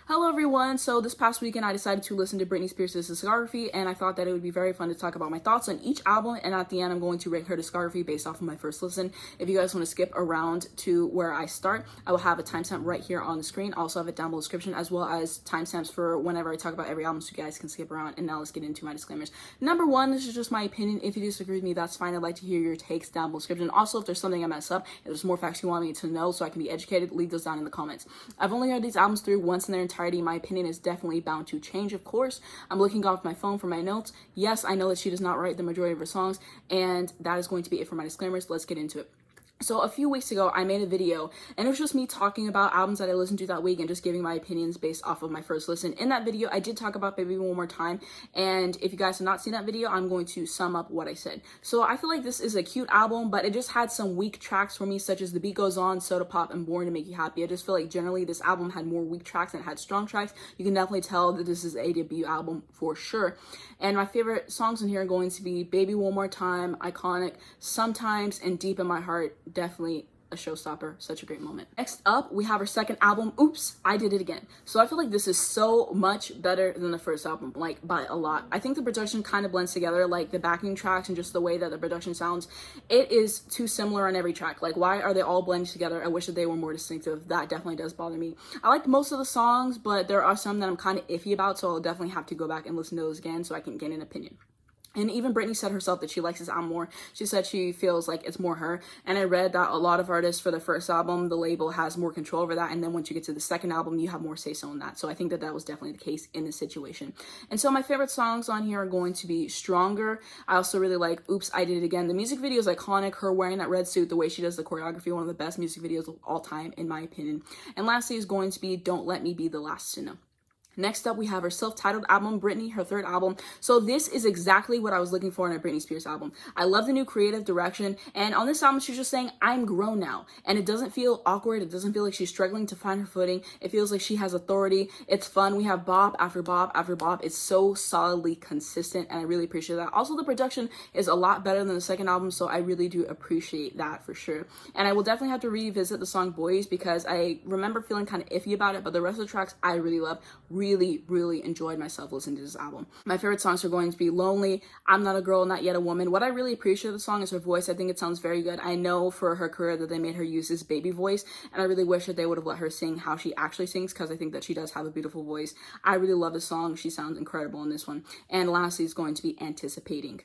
Hello everyone, so this past weekend I decided to listen to Britney Spears' discography, and I thought that it would be very fun to talk about my thoughts on each album, and at the end I'm going to rank her discography based off of my first listen. If you guys want to skip around to where I start, I will have a timestamp right here on the screen. I also have it down below in the description, as well as timestamps for whenever I talk about every album, so you guys can skip around. And now let's get into my disclaimers. Number one, this is just my opinion. If you disagree with me, that's fine. I'd like to hear your takes down below in the description. Also, if there's something I mess up, if there's more facts you want me to know so I can be educated, leave those down in the comments. I've only heard these albums through once in their entirety. My opinion is definitely bound to change, of course. I'm looking off my phone for my notes. Yes, I know that she does not write the majority of her songs, and that is going to be it for my disclaimers. Let's get into it. So a few weeks ago, I made a video, and it was just me talking about albums that I listened to that week and just giving my opinions based off of my first listen. In that video, I did talk about Baby One More Time, and if you guys have not seen that video, I'm going to sum up what I said. So I feel like this is a cute album, but it just had some weak tracks for me, such as The Beat Goes On, Soda Pop, and Born to Make You Happy. I just feel like generally this album had more weak tracks than it had strong tracks. You can definitely tell that this is a debut album for sure. And my favorite songs in here are going to be Baby One More Time, Iconic, Sometimes, and Deep in My Heart. Definitely a showstopper, such a great moment. Next up, we have her second album, Oops, I Did It Again. So I feel like this is so much better than the first album, like by a lot. I think the production kind of blends together, like the backing tracks and just the way that the production sounds. It is too similar on every track. Like, why are they all blended together? I wish that they were more distinctive. That definitely does bother me. I like most of the songs, but there are some that I'm kind of iffy about, so I'll definitely have to go back and listen to those again so I can gain an opinion. And even Britney said herself that she likes this album more. She said she feels like it's more her. And I read that a lot of artists for the first album, the label has more control over that. And then once you get to the second album, you have more say-so in that. So I think that that was definitely the case in this situation. And so my favorite songs on here are going to be Stronger. I also really like Oops, I Did It Again. The music video is iconic. Her wearing that red suit, the way she does the choreography, one of the best music videos of all time, in my opinion. And lastly is going to be Don't Let Me Be the Last to Know. Next up, we have her self-titled album, Britney, her third album. So this is exactly what I was looking for in a Britney Spears album. I love the new creative direction, and on this album, she's just saying, I'm grown now. And it doesn't feel awkward. It doesn't feel like she's struggling to find her footing. It feels like she has authority. It's fun. We have bop after bop after bop. It's so solidly consistent, and I really appreciate that. Also, the production is a lot better than the second album, so I really do appreciate that for sure. And I will definitely have to revisit the song Boys because I remember feeling kind of iffy about it, but the rest of the tracks I really love. Really enjoyed myself listening to this album. My favorite songs are going to be Lonely, I'm Not a Girl, Not Yet a Woman. What I really appreciate of the song is her voice. I think it sounds very good. I know for her career that they made her use this baby voice, and I really wish that they would have let her sing how she actually sings because I think that she does have a beautiful voice. I really love the song. She sounds incredible in this one. And lastly is going to be Anticipating.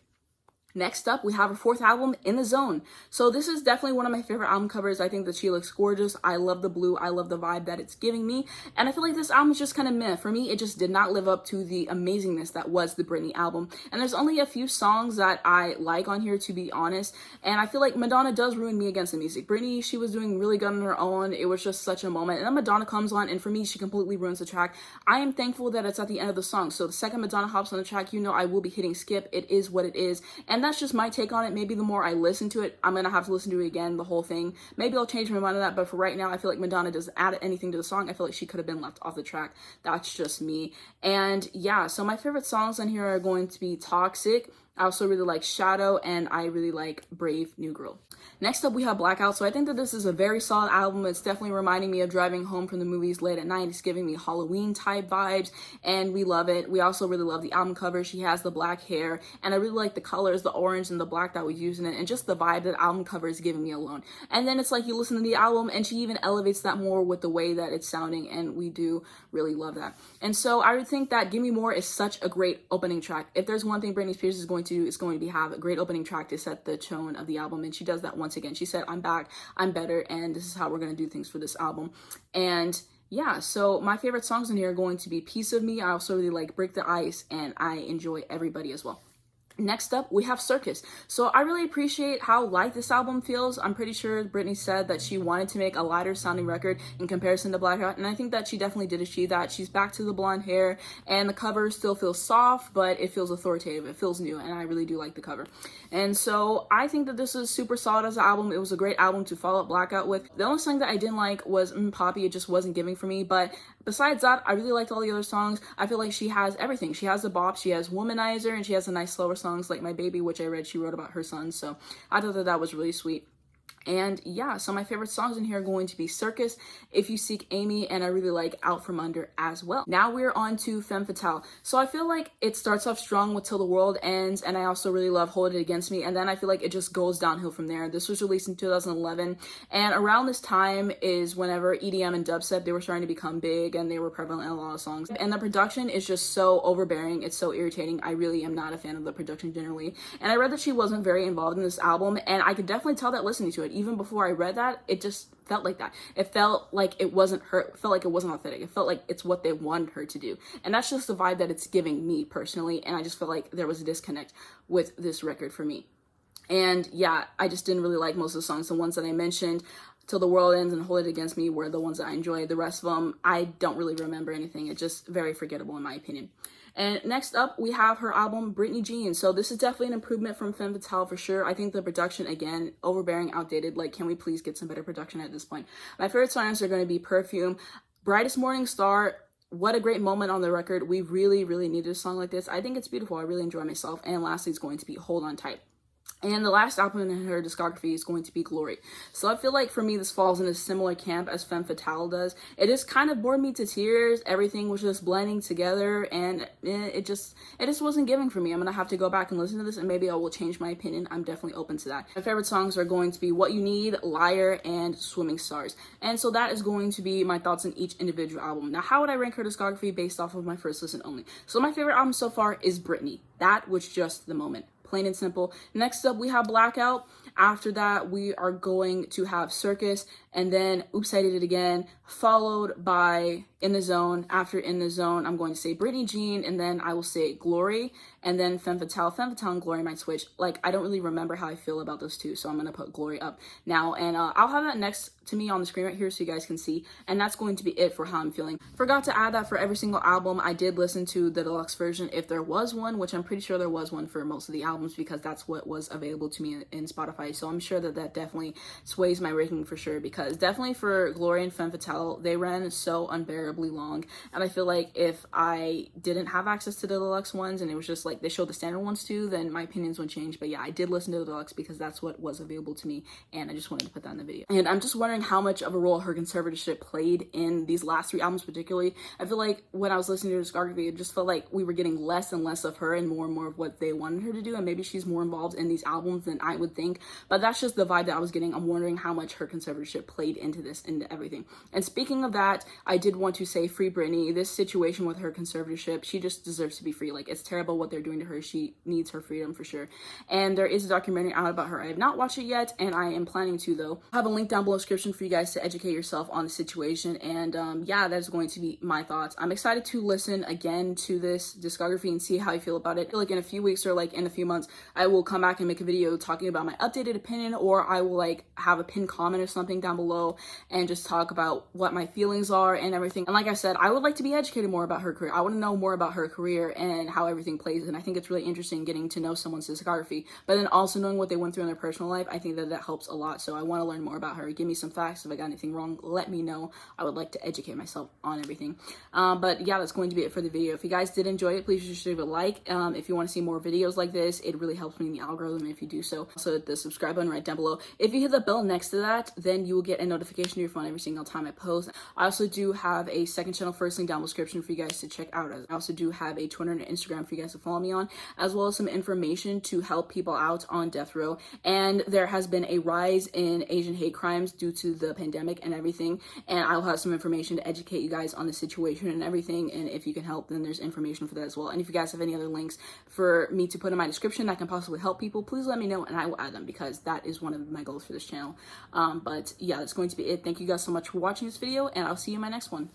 Next up, we have her fourth album, In the Zone. So this is definitely one of my favorite album covers. I think that she looks gorgeous. I love the blue. I love the vibe that it's giving me. And I feel like this album is just kind of meh. For me, it just did not live up to the amazingness that was the Britney album. And there's only a few songs that I like on here, to be honest. And I feel like Madonna does ruin me against the music. Britney, she was doing really good on her own. It was just such a moment. And then Madonna comes on, and for me, she completely ruins the track. I am thankful that it's at the end of the song. So the second Madonna hops on the track, you know I will be hitting skip. It is what it is. And that's just my take on it. Maybe the more I listen to it, I'm gonna have to listen to it again, the whole thing. Maybe I'll change my mind on that, but for right now, I feel like Madonna doesn't add anything to the song. I feel like she could have been left off the track. That's just me. And yeah, so my favorite songs on here are going to be Toxic. I also really like Shadow, and I really like Brave New Girl. Next up, we have Blackout. So I think that this is a very solid album. It's definitely reminding me of driving home from the movies late at night. It's giving me Halloween type vibes, and we love it. We also really love the album cover. She has the black hair, and I really like the colors, the orange and the black that was used in it, and just the vibe that album cover is giving me alone. And then it's like you listen to the album, and she even elevates that more with the way that it's sounding, and we do really love that. And so I would think that Give Me More is such a great opening track. If there's one thing Britney Spears is going to do, it's going to be have a great opening track to set the tone of the album, and she does that once again. She said, I'm back, I'm better, and this is how we're going to do things for this album. And yeah, so my favorite songs in here are going to be Piece of Me. I also really like Break the Ice, and I enjoy Everybody as well. Next up, we have Circus. So I really appreciate how light this album feels. I'm pretty sure Britney said that she wanted to make a lighter sounding record in comparison to Blackout, and I think that she definitely did achieve that. She's back to the blonde hair, and the cover still feels soft, but it feels authoritative. It feels new, and I really do like the cover. And so I think that this is super solid as an album. It was a great album to follow up Blackout with. The only song that I didn't like was Poppy. It just wasn't giving for me, but besides that, I really liked all the other songs. I feel like she has everything. She has the bop, she has Womanizer, and she has a nice slower songs like My Baby, which I read she wrote about her son. So I thought that that was really sweet. And yeah, so my favorite songs in here are going to be Circus, If You Seek Amy, and I really like Out From Under as well. Now we're on to Femme Fatale. So I feel like it starts off strong with Till the World Ends, and I also really love Hold It Against Me, and then I feel like it just goes downhill from there. This was released in 2011, and around this time is whenever EDM and dubstep, they were starting to become big and they were prevalent in a lot of songs. And the production is just so overbearing, it's so irritating. I really am not a fan of the production generally. And I read that she wasn't very involved in this album, and I could definitely tell that listening to it. Even before I read that, it just felt like that. It felt like it wasn't her, it felt like it wasn't authentic. It felt like it's what they wanted her to do. And that's just the vibe that it's giving me personally, and I just felt like there was a disconnect with this record for me. And yeah, I just didn't really like most of the songs. The ones that I mentioned, Till the World Ends and Hold It Against Me, were the ones that I enjoyed. The rest of them, I don't really remember anything. It's just very forgettable in my opinion. And next up, we have her album, Britney Jean. So this is definitely an improvement from Femme Fatale for sure. I think the production, again, overbearing, outdated. Like, can we please get some better production at this point? My favorite songs are going to be Perfume, Brightest Morning Star. What a great moment on the record. We really, really needed a song like this. I think it's beautiful. I really enjoy myself. And lastly, it's going to be Hold On Tight. And the last album in her discography is going to be Glory. So I feel like for me, this falls in a similar camp as Femme Fatale does. It just kind of bored me to tears. Everything was just blending together, and it just wasn't giving for me. I'm gonna have to go back and listen to this, and maybe I will change my opinion. I'm definitely open to that. My favorite songs are going to be What You Need, Liar, and Swimming Stars. And so that is going to be my thoughts on each individual album. Now, how would I rank her discography based off of my first listen only? So my favorite album so far is Britney. That was just the moment. Plain and simple. Next up, we have Blackout. After that, we are going to have Circus, and then Oops, I Did It Again, followed by In the Zone. After In the Zone, I'm going to say Britney Jean, and then I will say Glory, and then Femme Fatale. Femme Fatale and Glory might switch. Like, I don't really remember how I feel about those two, so I'm going to put Glory up now, and I'll have that next to me on the screen right here so you guys can see, and that's going to be it for how I'm feeling. Forgot to add that for every single album, I did listen to the deluxe version if there was one, which I'm pretty sure there was one for most of the albums because that's what was available to me in Spotify, so I'm sure that that definitely sways my ranking for sure, because definitely for Glory and Femme Fatale, they ran so unbearably long, and I feel like if I didn't have access to the deluxe ones and it was just like they showed the standard ones too, then my opinions would change. But yeah, I did listen to the deluxe because that's what was available to me, and I just wanted to put that in the video. And I'm just wondering how much of a role her conservatorship played in these last three albums particularly. I feel like when I was listening to her discography, it just felt like we were getting less and less of her and more of what they wanted her to do, and maybe she's more involved in these albums than I would think, but that's just the vibe that I was getting. I'm wondering how much her conservatorship played into this, into everything. And speaking of that, I did want to say Free Britney. This situation with her conservatorship, she just deserves to be free. Like, it's terrible what they're doing to her. She needs her freedom for sure. And there is a documentary out about her. I have not watched it yet, and I am planning to though. I have a link down below in the description for you guys to educate yourself on the situation. And yeah, that's going to be my thoughts. I'm excited to listen again to this discography and see how I feel about it. Like in a few weeks or like in a few months, I will come back and make a video talking about my updated opinion, or I will like have a pinned comment or something down below and just talk about what my feelings are and everything. And like I said, I would like to be educated more about her career. I want to know more about her career and how everything plays, and I think it's really interesting getting to know someone's discography, but then also knowing what they went through in their personal life. I think that that helps a lot, so I want to learn more about her. Give me some facts. If I got anything wrong, let me know. I would like to educate myself on everything. But yeah, that's going to be it for the video. If you guys did enjoy it, please just leave a like. If you want to see more videos like this, it really helps me in the algorithm if you do so. Also hit the subscribe button right down below. If you hit the bell next to that, then you will get a notification to your phone every single time I post. I also do have a second channel, first link down in the description for you guys to check out. I also do have a Twitter and Instagram for you guys to follow me on, as well as some information to help people out on death row. And there has been a rise in Asian hate crimes due to the pandemic and everything, and I'll have some information to educate you guys on the situation and everything, and if you can help, then there's information for that as well. And if you guys have any other links for me to put in my description that can possibly help people, please let me know and I will add them, because that is one of my goals for this channel. But yeah, that's going to be it. Thank you guys so much for watching this video, and I'll see you in my next one.